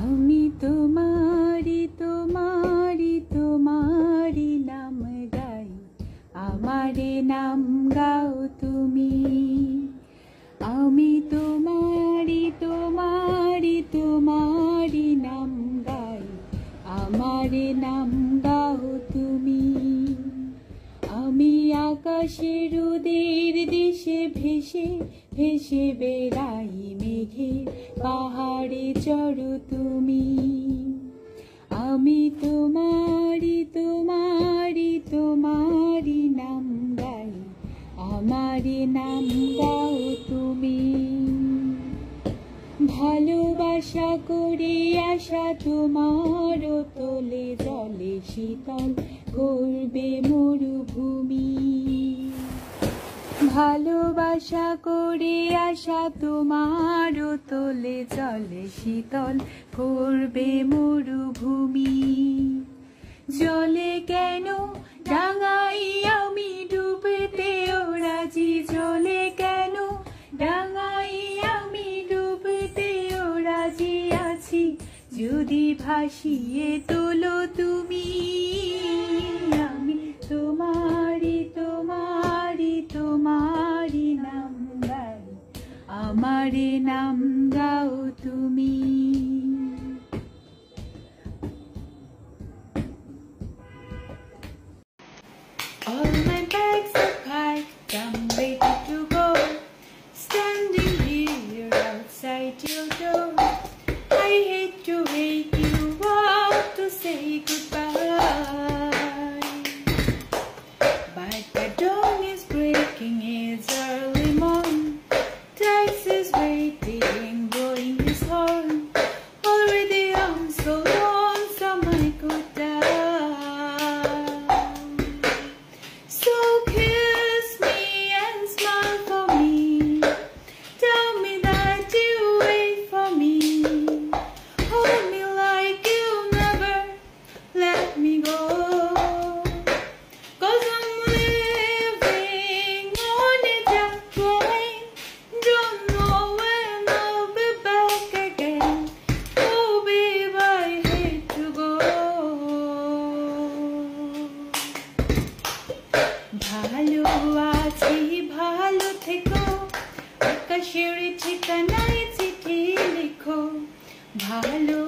আমি তোমারি তোমারি তোমারি নাম গাই, আমারে নাম গাও তুমি। আমি তোমারি তোমারি তোমারি নাম গাই, আমারে নাম গাও তুমি। আমি আকাশের রোদের দেশে ভেসে ভেসে বেড়াই, মেঘের পাহাড়ে চড়ো তুমি। আমি তোমারি তোমারি তোমারি নাম গাই, আমারে নাম গাও তুমি। ভালোবাসা করে আসা তোমার তোলে জলে শীতল করবে মরুভূমি। ভালোবাসা করে আসা তোমার তোলে জলে শীতল করবে মরুভূমি। জলে কেন ডাঙাই আমি ডুবতেও রাজি, জলে কেন ডাঙাই আমি ডুবতেও রাজি আছি, যদি ভাসিয়ে তোলো তুমি। আমি তোমারি তোমারি তোমারি নাম গাই, আমারে নাম গাও তুমি। All my bags are packed, I'm ready to go, standing here outside your door. I hate to wake you up to say goodbye, but the dawn is breaking, it's early morning. Taxi's waiting, blowing his horn. Already I'm so lonesome I could die. So kiss me and smile for me, tell me that you wait for me. Hold me like you'll never let me go, 'cause I'm living on a jet plane, don't know when I'll be back again. Oh babe, I hate to go. ভালো আছি ভালো থেকো, আকাশের ঠিকানায় চিঠি লিখো। ভালো